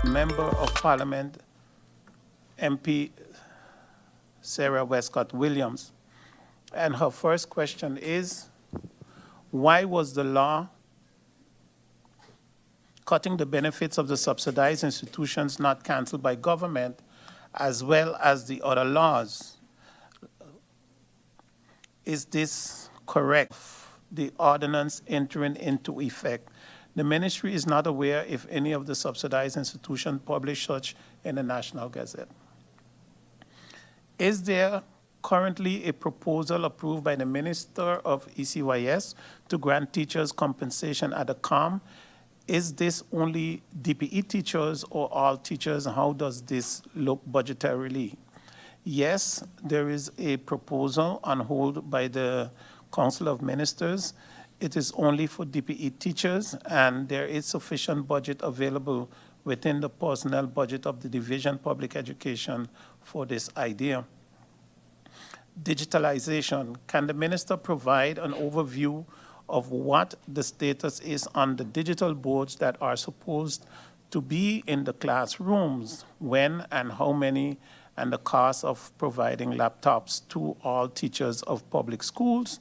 Member of Parliament, MP Sarah Westcott Williams. And her first question is, why was the law cutting the benefits of the subsidized institutions not canceled by government, as well as the other laws? Is this correct? The ordinance entering into effect. The ministry is not aware if any of the subsidized institutions publish such in the National Gazette. Is there currently a proposal approved by the Minister of ECYS to grant teachers compensation at the COM? Is this only DPE teachers or all teachers? How does this look budgetarily? Yes, there is a proposal on hold by the Council of Ministers. It is only for DPE teachers, and there is sufficient budget available within the personnel budget of the Division Public Education for this idea. Digitalization. Can the minister provide an overview of what the status is on the digital boards that are supposed to be in the classrooms, when and how many, and the cost of providing laptops to all teachers of public schools?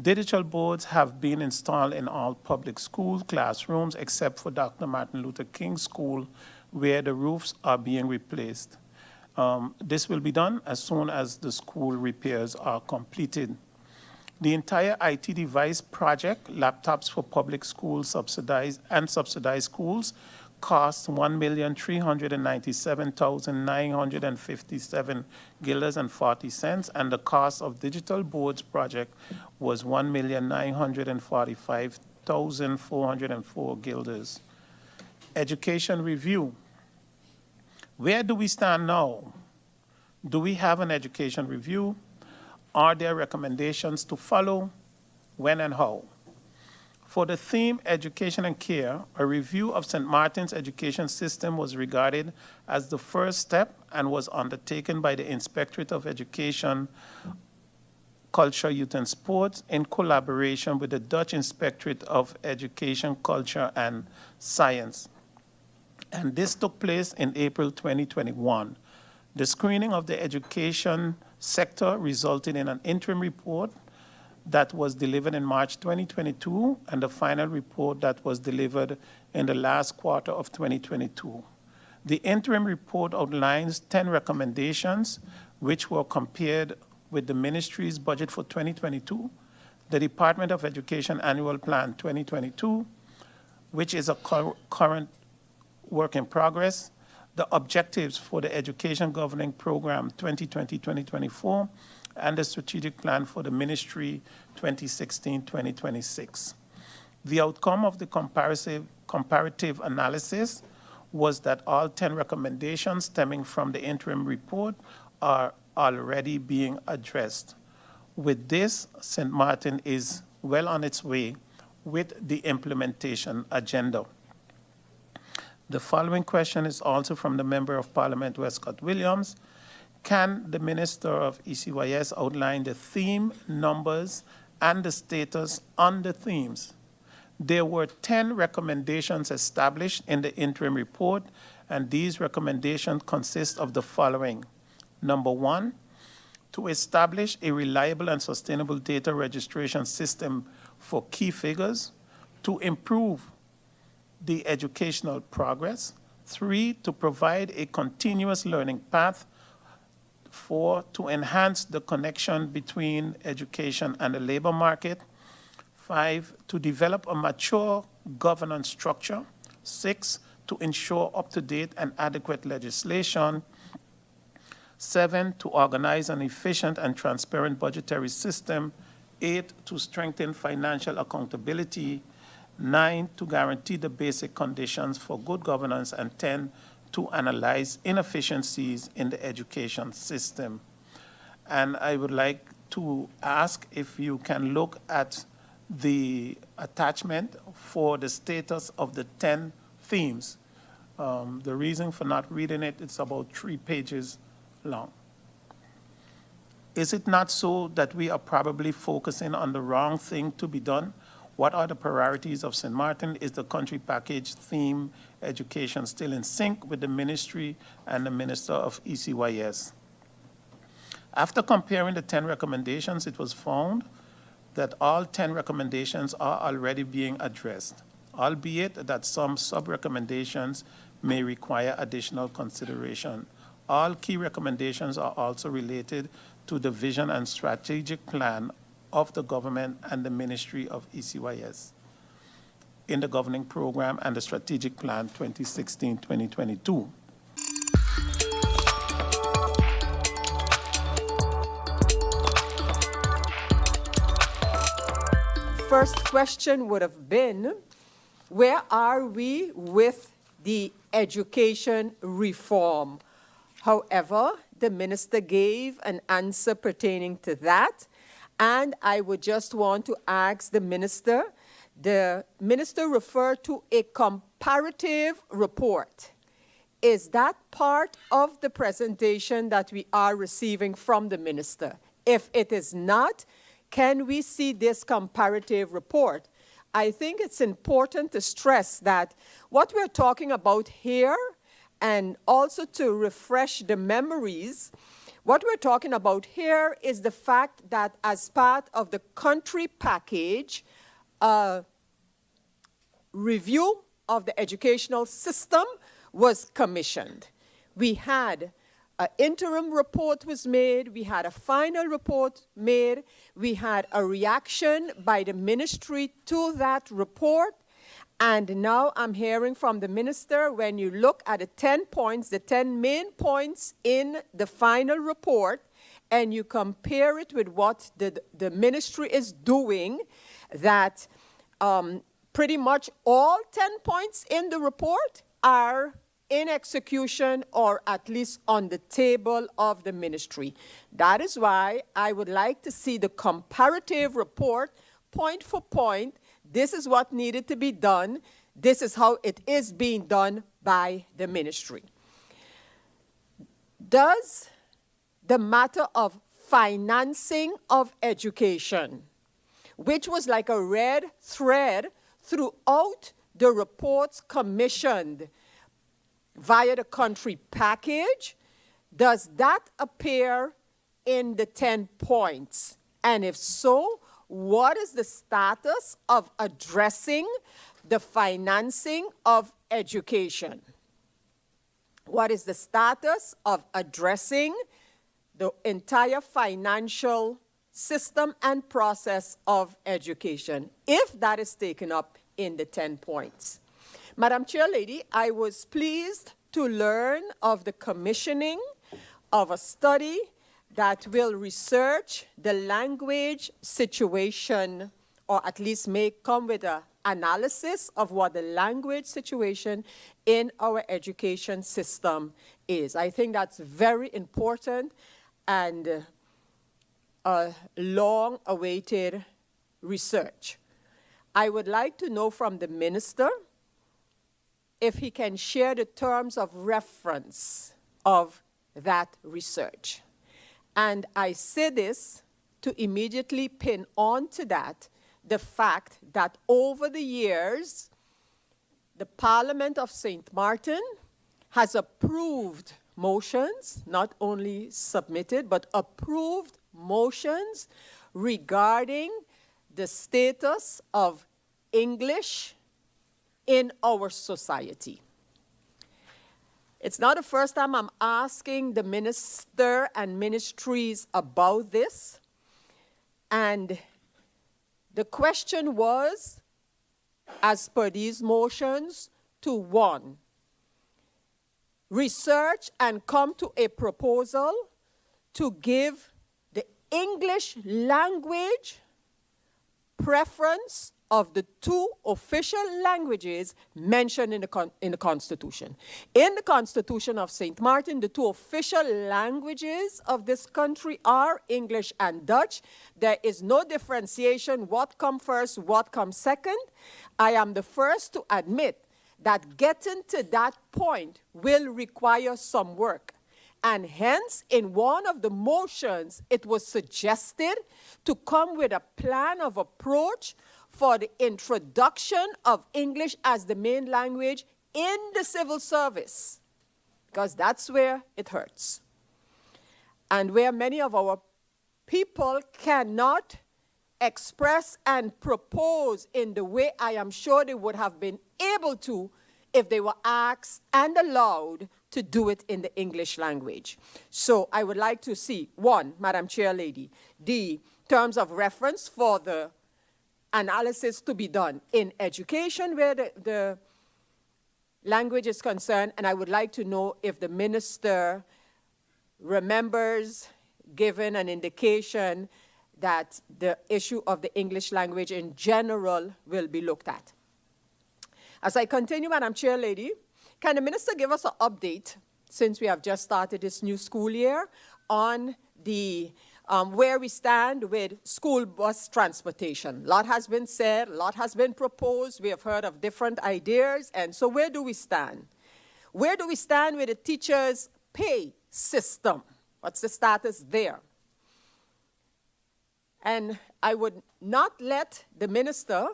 Digital boards have been installed in all public school classrooms except for Dr. Martin Luther King School, where the roofs are being replaced. This will be done as soon as the school repairs are completed. The entire IT device project, laptops for public schools subsidized schools, cost $1,397,957 guilders and 40 cents, and the cost of digital boards project was $1,945,404 guilders. Education review. Where do we stand now? Do we have an education review? Are there recommendations to follow? When and how? For the theme Education and Care, a review of St. Martin's education system was regarded as the first step and was undertaken by the Inspectorate of Education, Culture, Youth and Sports in collaboration with the Dutch Inspectorate of Education, Culture and Science. And this took place in April 2021. The screening of the education sector resulted in an interim report that was delivered in March 2022, and the final report that was delivered in the last quarter of 2022. The interim report outlines 10 recommendations, which were compared with the ministry's budget for 2022, the Department of Education Annual Plan 2022, which is a current work in progress, the objectives for the Education Governing Program 2020-2024, and the strategic plan for the ministry 2016-2026. The outcome of the comparative analysis was that all 10 recommendations stemming from the interim report are already being addressed. With this, St. Martin is well on its way with the implementation agenda. The following question is also from the Member of Parliament, Westcott Williams. Can the Minister of ECYS outline the theme, numbers, and the status on the themes? There were 10 recommendations established in the interim report, and these recommendations consist of the following. Number 1, to establish a reliable and sustainable data registration system for key figures. To improve the educational progress. 3, to provide a continuous learning path. 4, to enhance the connection between education and the labor market. 5, to develop a mature governance structure. 6, to ensure up-to-date and adequate legislation. 7, to organize an efficient and transparent budgetary system. 8, to strengthen financial accountability. 9, to guarantee the basic conditions for good governance. And 10, to analyze inefficiencies in the education system. And I would like to ask if you can look at the attachment for the status of the 10 themes. The reason for not reading it, it's about 3 pages long. Is it not so that we are probably focusing on the wrong thing to be done What are the priorities of St. Martin? Is the country package theme education still in sync with the ministry and the Minister of ECYS? After comparing the 10 recommendations, it was found that all 10 recommendations are already being addressed, albeit that some sub-recommendations may require additional consideration. All key recommendations are also related to the vision and strategic plan of the government and the Ministry of ECYS in the governing program and the strategic plan 2016-2022. First question would have been, where are we with the education reform? However, the minister gave an answer pertaining to that, and I would just want to ask the minister referred to a comparative report. Is that part of the presentation that we are receiving from the minister? If it is not, can we see this comparative report? I think it's important to stress that what we're talking about here, and also to refresh the memories, what we're talking about here is the fact that as part of the country package, review of the educational system was commissioned. We had an interim report was made, we had a final report made, we had a reaction by the ministry to that report, and now I'm hearing from the minister, when you look at the 10 points, the 10 main points in the final report, and you compare it with what the ministry is doing, that pretty much all 10 points in the report are in execution or at least on the table of the ministry. That is why I would like to see the comparative report, point for point. This is what needed to be done. This is how it is being done by the ministry. Does the matter of financing of education, which was like a red thread throughout the reports commissioned via the country package, does that appear in the 10 points? And if so, what is the status of addressing the financing of education? What is the status of addressing the entire financial system and process of education, if that is taken up in the 10 points? Madam Chairlady, I was pleased to learn of the commissioning of a study that will research the language situation, or at least may come with an analysis of what the language situation in our education system is. I think that's very important and a long-awaited research. I would like to know from the minister if he can share the terms of reference of that research. And I say this to immediately pin on to that the fact that over the years, the Parliament of St. Martin has approved motions, not only submitted, but approved motions regarding the status of English in our society. It's not the first time I'm asking the minister and ministries about this. And the question was, as per these motions, to one, research and come to a proposal to give the English language preference of the two official languages mentioned in the Constitution. In the Constitution of St. Martin, the two official languages of this country are English and Dutch. There is no differentiation what comes first, what comes second. I am the first to admit that getting to that point will require some work. And hence, in one of the motions, it was suggested to come with a plan of approach for the introduction of English as the main language in the civil service, because that's where it hurts. And where many of our people cannot express and propose in the way I am sure they would have been able to if they were asked and allowed to do it in the English language. So I would like to see, one, Madam Chair Lady, the terms of reference for the analysis to be done in education where the language is concerned, and I would like to know if the minister remembers giving an indication that the issue of the English language in general will be looked at. As I continue, Madam Chair Lady, can the minister give us an update, since we have just started this new school year, on the where we stand with school bus transportation? A lot has been said, a lot has been proposed, we have heard of different ideas, and so where do we stand? Where do we stand with the teachers' pay system? What's the status there? And I would not let the minister,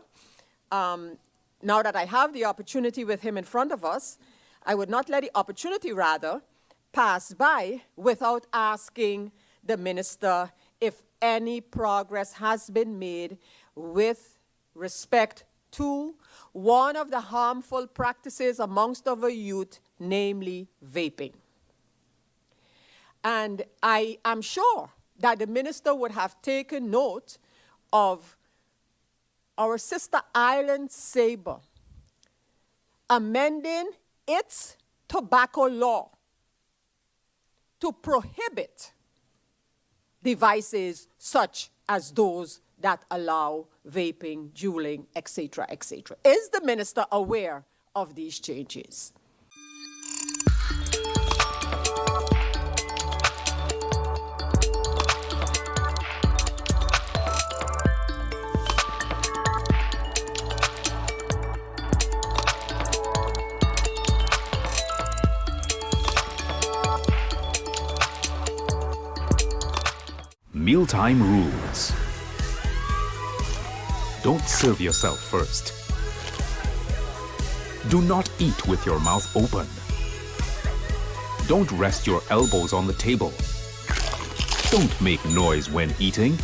now that I have the opportunity with him in front of us, I would not let the opportunity, rather, pass by without asking the minister if any progress has been made with respect to one of the harmful practices amongst our youth, namely vaping. And I am sure that the minister would have taken note of our sister island, Sabre, amending its tobacco law to prohibit devices such as those that allow vaping, juuling, etc., etc. Is the minister aware of these changes? Mealtime rules. Don't serve yourself first. Do not eat with your mouth open. Don't rest your elbows on the table. Don't make noise when eating.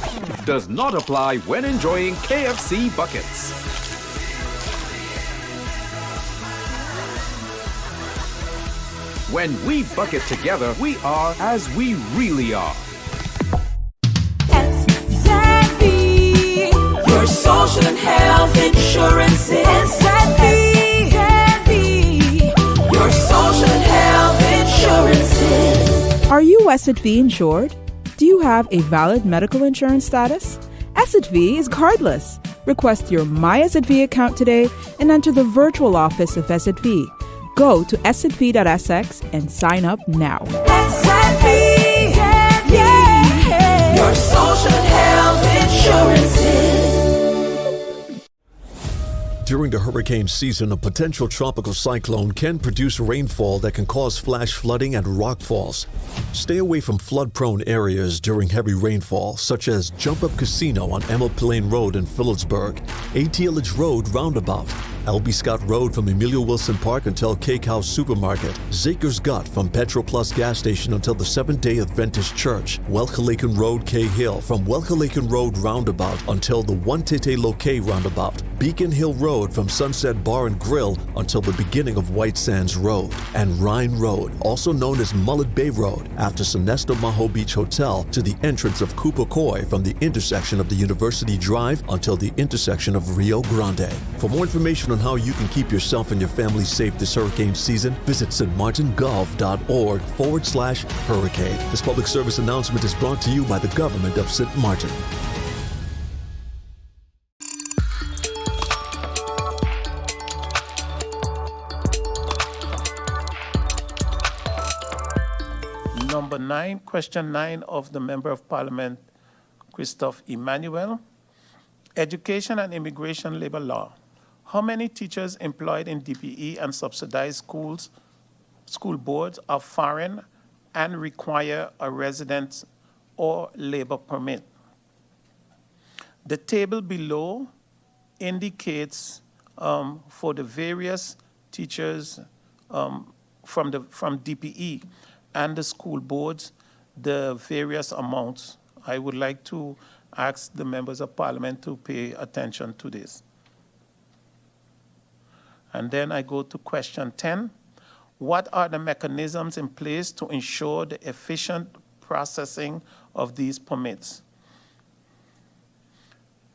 Does not apply when enjoying KFC buckets. When we bucket together, we are as we really are. Your social and health insurance is SXM. Your social and health insurance is. Are you SXM insured? Do you have a valid medical insurance status? SXM is cardless. Request your My SXM account today and enter the virtual office of SXM. Go to sxv.sx and sign up now. SXM, yeah. Your social and health insurance is. During the hurricane season, a potential tropical cyclone can produce rainfall that can cause flash flooding and rockfalls. Stay away from flood-prone areas during heavy rainfall, such as Jump Up Casino on Emma Plain Road in Phillipsburg, ATLH Road Roundabout, L.B. Scott Road from Emilio Wilson Park until Cake House Supermarket, Zaker's Gut from Petro Plus gas station until the Seventh-day Adventist Church, Welchalaken Road K Hill from Welchalaken Road Roundabout until the One-Tete Loke Roundabout, Beacon Hill Road from Sunset Bar and Grill until the beginning of White Sands Road, and Rhine Road, also known as Mullet Bay Road, after Sonesto Maho Beach Hotel to the entrance of Cooper Coy from the intersection of the University Drive until the intersection of Rio Grande. For more information on how you can keep yourself and your family safe this hurricane season, visit stmartingolf.org/hurricane. This public service announcement is brought to you by the government of St. Martin. Number 9, question 9 of the Member of Parliament, Christophe Emmanuel. Education and immigration labor law. How many teachers employed in DPE and subsidized school boards are foreign and require a residence or labor permit? The table below indicates for the various teachers from DPE and the school boards the various amounts. I would like to ask the members of parliament to pay attention to this. And then I go to question 10. What are the mechanisms in place to ensure the efficient processing of these permits?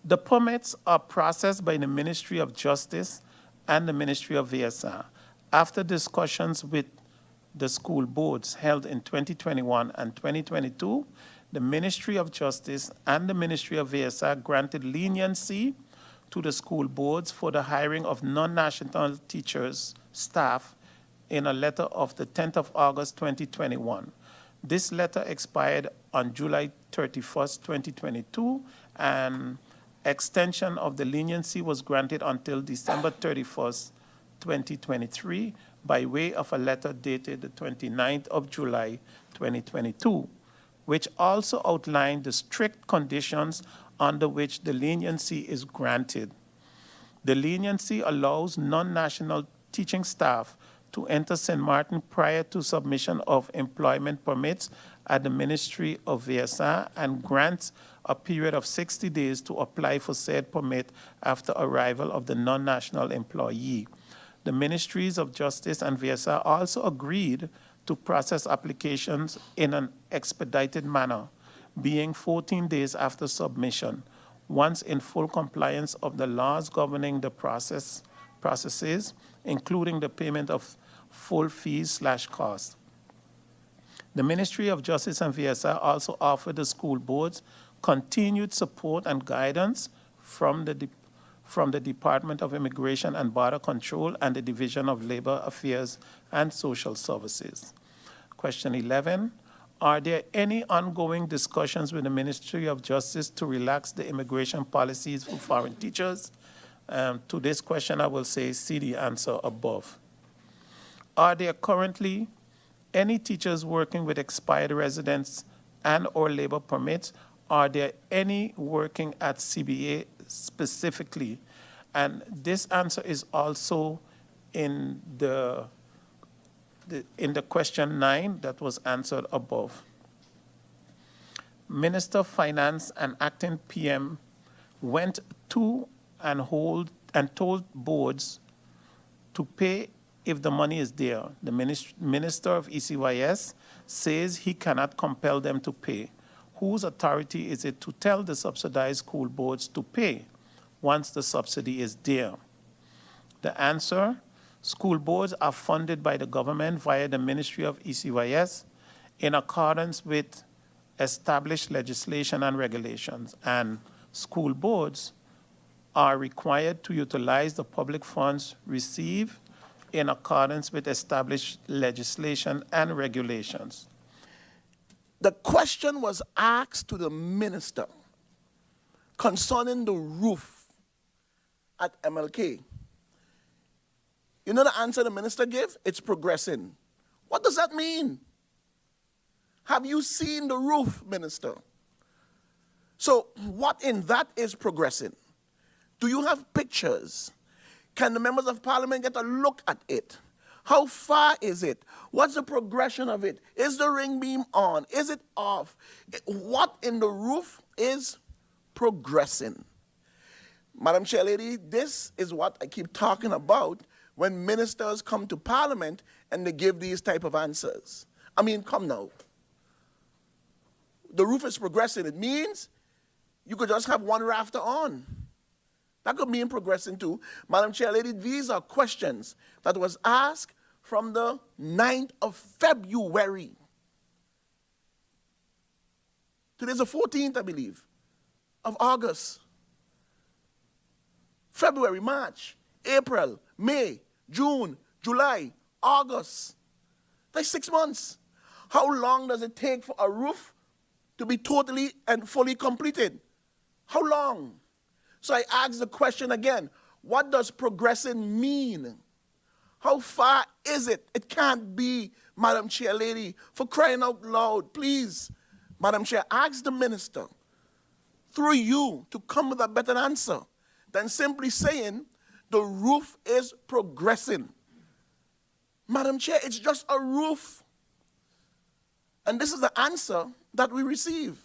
The permits are processed by the Ministry of Justice and the Ministry of VSR. After discussions with the school boards held in 2021 and 2022, the Ministry of Justice and the Ministry of VSR granted leniency to the school boards for the hiring of non-national teachers, staff, in a letter of the 10th of August 2021. This letter expired on July 31st, 2022, and extension of the leniency was granted until December 31st, 2023, by way of a letter dated the 29th of July, 2022, which also outlined the strict conditions under which the leniency is granted. The leniency allows non-national teaching staff to enter St. Martin prior to submission of employment permits at the Ministry of VSR and grants a period of 60 days to apply for said permit after arrival of the non-national employee. The Ministries of Justice and VSR also agreed to process applications in an expedited manner, being 14 days after submission, once in full compliance of the laws governing the processes, including the payment of full fees/costs. The Ministry of Justice and VSR also offered the school boards continued support and guidance from the Department of Immigration and Border Control and the Division of Labor Affairs and Social Services. Question 11, are there any ongoing discussions with the Ministry of Justice to relax the immigration policies for foreign teachers? To this question, I will say see the answer above. Are there currently any teachers working with expired residence and or labor permits? Are there any working at CBA specifically? And this answer is also in the question 9 that was answered above. Minister of Finance and acting PM went to and told boards to pay if the money is there. The Minister of ECYS says he cannot compel them to pay. Whose authority is it to tell the subsidized school boards to pay once the subsidy is there? The answer, school boards are funded by the government via the Ministry of ECYS in accordance with established legislation and regulations, and school boards are required to utilize the public funds received in accordance with established legislation and regulations. The question was asked to the minister concerning the roof at MLK. You know the answer the minister gave? It's progressing. What does that mean? Have you seen the roof, minister? So what in that is progressing? Do you have pictures? Can the members of parliament get a look at it? How far is it? What's the progression of it? Is the ring beam on? Is it off? What in the roof is progressing? Madam Chair Lady, this is what I keep talking about when ministers come to parliament and they give these type of answers. I mean, come now. The roof is progressing. It means you could just have one rafter on. That could mean progressing too. Madam Chair Lady, these are questions that was asked from the 9th of February. Today's the 14th, I believe, of August. February, March, April, May, June, July, August. That's 6 months. How long does it take for a roof to be totally and fully completed? How long? So I ask the question again, what does progressing mean? How far is it? It can't be, Madam Chair Lady, for crying out loud. Please, Madam Chair, ask the minister through you to come with a better answer. than simply saying the roof is progressing. Madam Chair, it's just a roof. And this is the answer that we receive.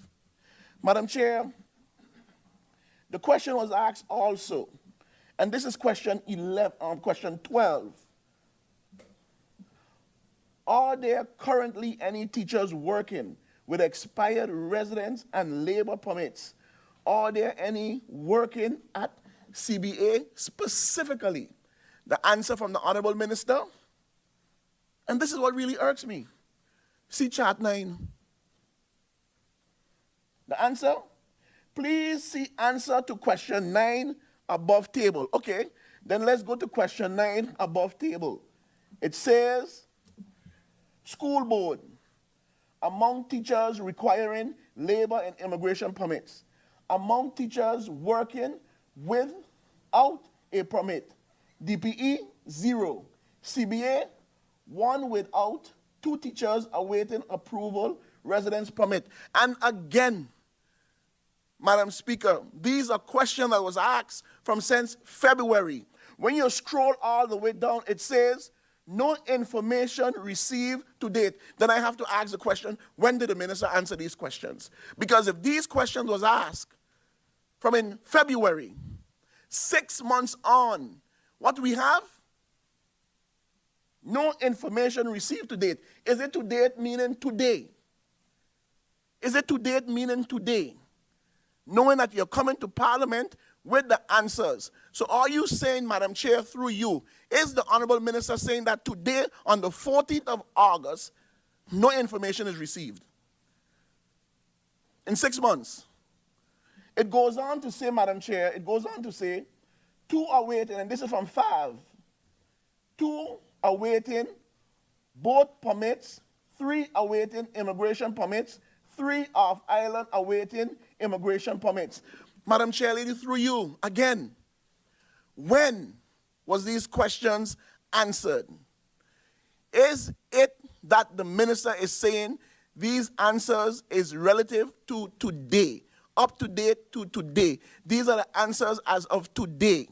Madam Chair, the question was asked also, and this is question 12. Are there currently any teachers working with expired residence and labor permits? Are there any working at CBA specifically? The answer from the Honorable Minister, and this is what really irks me. See chart 9. The answer? Please see answer to question 9 above table. Okay, then let's go to question 9 above table. It says, school board, among teachers requiring labor and immigration permits, among teachers working without a permit, DPE 0, CBA 1 without, 2 teachers awaiting approval, residence permit. And again, Madam Speaker, these are questions that was asked from since February. When you scroll all the way down, it says, no information received to date. Then I have to ask the question, when did the minister answer these questions? Because if these questions was asked from in February, 6 months on, what we have? No information received to date. Is it to date meaning today? Is it to date meaning today? Knowing that you're coming to Parliament with the answers. So are you saying, Madam Chair, through you, is the Honorable Minister saying that today, on the 14th of August, no information is received? In 6 months. It goes on to say, Madam Chair, it goes on to say, 2 are waiting, and this is from 5. 2 are waiting both permits, 3 are waiting immigration permits, 3 off island awaiting immigration permits. Madam Chair, lady, through you, again, when was these questions answered? Is it that the minister is saying these answers is relative to today, up to date to today? These are the answers as of today.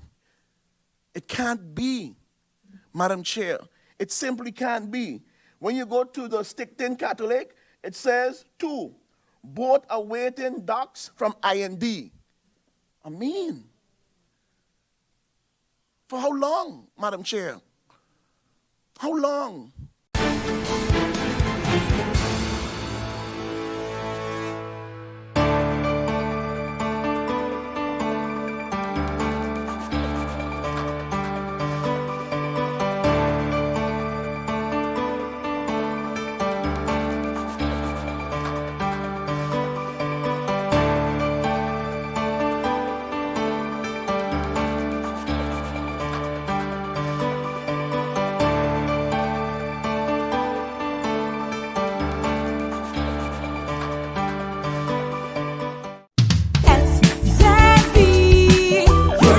It can't be, Madam Chair. It simply can't be. When you go to the Stickton Catholic, it says 2, both awaiting docs from IND. I mean, for how long, Madam Chair? How long?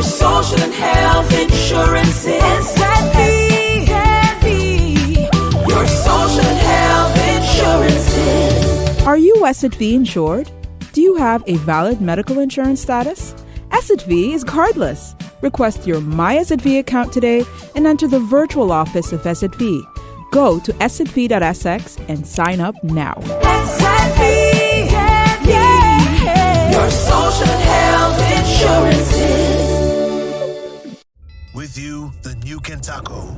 Social and health insurance is SXM. Your social and health insurance. Are you SXV insured? Do you have a valid medical insurance status? SXV is cardless. Request your My SXV account today and enter the virtual office of SXV. Go to sxv.sx and sign up now. SXV, yeah. Your social and health insurance. With you, the new Kentaco,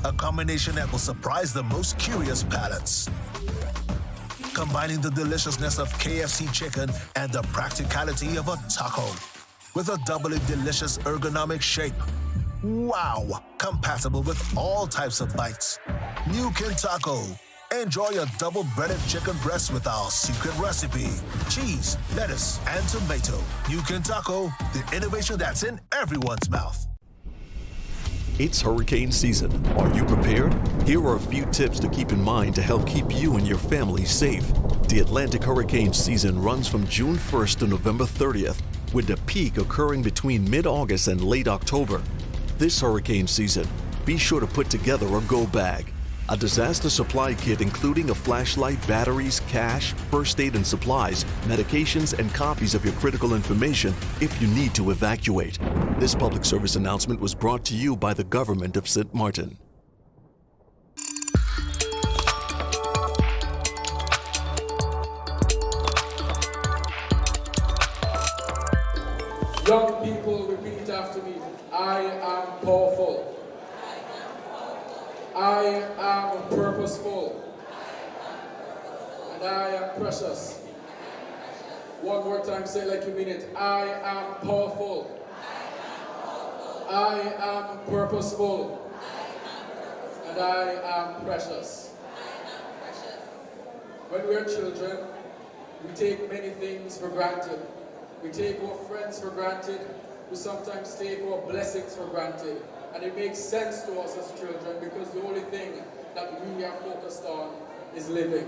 a combination that will surprise the most curious palates. Combining the deliciousness of KFC chicken and the practicality of a taco with a doubly delicious ergonomic shape. Wow! Compatible with all types of bites. New Kentaco. Enjoy a double breaded chicken breast with our secret recipe. Cheese, lettuce, and tomato. New Kentaco, the innovation that's in everyone's mouth. It's hurricane season. Are you prepared? Here are a few tips to keep in mind to help keep you and your family safe. The Atlantic hurricane season runs from June 1st to November 30th, with the peak occurring between mid-August and late October. This hurricane season, be sure to put together a go bag. A disaster supply kit including a flashlight, batteries, cash, first aid and supplies, medications, and copies of your critical information if you need to evacuate. This public service announcement was brought to you by the government of St. Martin. Young people, repeat after me. I am powerful. I am purposeful. And I am precious. One more time, say it like you mean it. I am powerful. I am purposeful. And I am precious. When we are children, we take many things for granted. We take our friends for granted. We sometimes take our blessings for granted. And it makes sense to us as children because the only thing that we are focused on is living.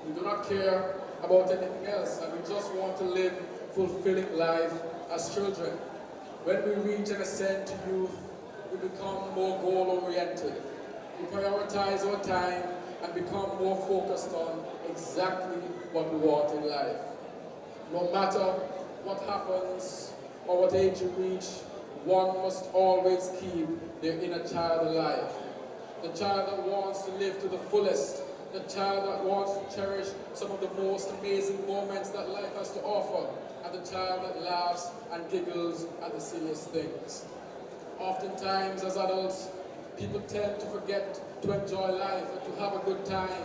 We do not care about anything else, and we just want to live fulfilling life as children. When we reach and ascend to youth, we become more goal-oriented. We prioritize our time and become more focused on exactly what we want in life. No matter what happens or what age you reach, one must always keep their inner child alive. The child that wants to live to the fullest, the child that wants to cherish some of the most amazing moments that life has to offer, and the child that laughs and giggles at the silliest things. Oftentimes as adults, people tend to forget to enjoy life and to have a good time,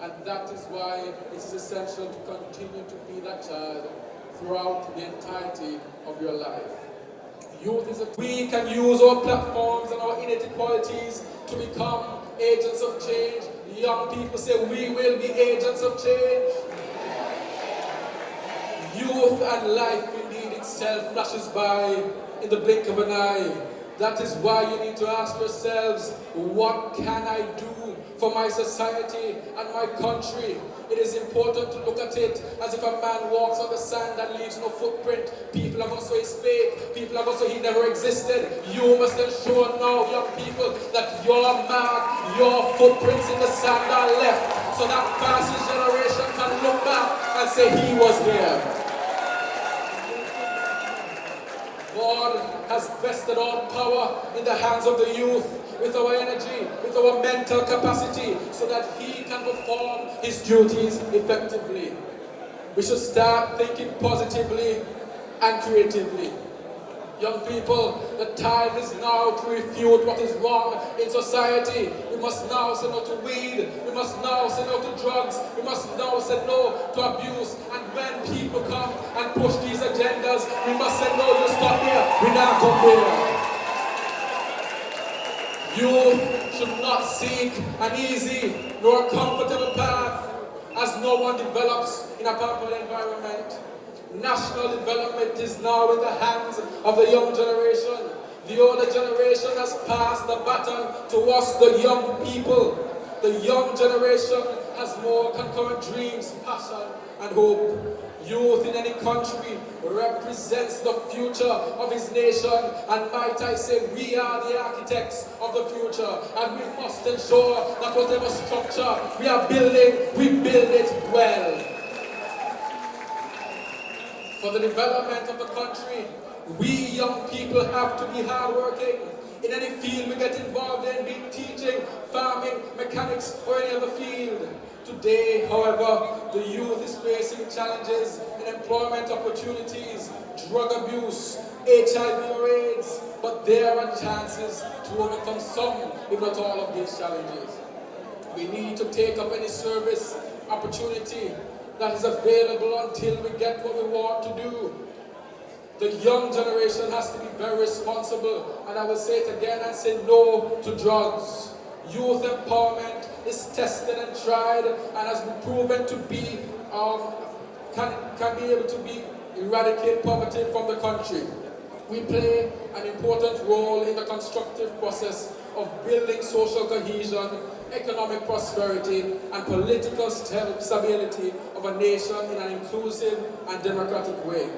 and that is why it is essential to continue to be that child throughout the entirety of your life. Youth is we can use our platforms and our innate qualities to become agents of change. Young people say we will be agents of change. Youth and life indeed itself flashes by in the blink of an eye. That is why you need to ask yourselves, what can I do for my society and my country? It is important to look at it as if a man walks on the sand and leaves no footprint. People are going to say he's fake. People are going to say he never existed. You must ensure now, young people, that your mark, your footprints in the sand are left, so that passing generation can look back and say he was there. God has vested all power in the hands of the youth with our energy, with our mental capacity, so that he can perform his duties effectively. We should start thinking positively and creatively. Young people, the time is now to refute what is wrong in society. We must now say no to weed. We must now say no to drugs. We must now say no to abuse. And when people come and push these agendas, we must say no, you stop here. We now come here. Youth should not seek an easy nor a comfortable path, as no one develops in a pampered environment. National development is now in the hands of the young generation. The older generation has passed the baton to us, the young people. The young generation has more concurrent dreams, passion, and hope. Youth in any country represents the future of his nation, and might I say, we are the architects of the future, and we must ensure that whatever structure we are building, we build it well. For the development of the country, we young people have to be hardworking. In any field we get involved in, be it teaching, farming, mechanics, or any other field. Today, however, the youth is facing challenges in employment opportunities, drug abuse, HIV or AIDS, but there are chances to overcome some, if not all of these challenges. We need to take up any service opportunity that is available until we get what we want to do. The young generation has to be very responsible, and I will say it again and say no to drugs. Youth empowerment is tested and tried and has been proven to be, can be able to eradicate poverty from the country. We play an important role in the constructive process of building social cohesion, economic prosperity, and political stability of a nation in an inclusive and democratic way.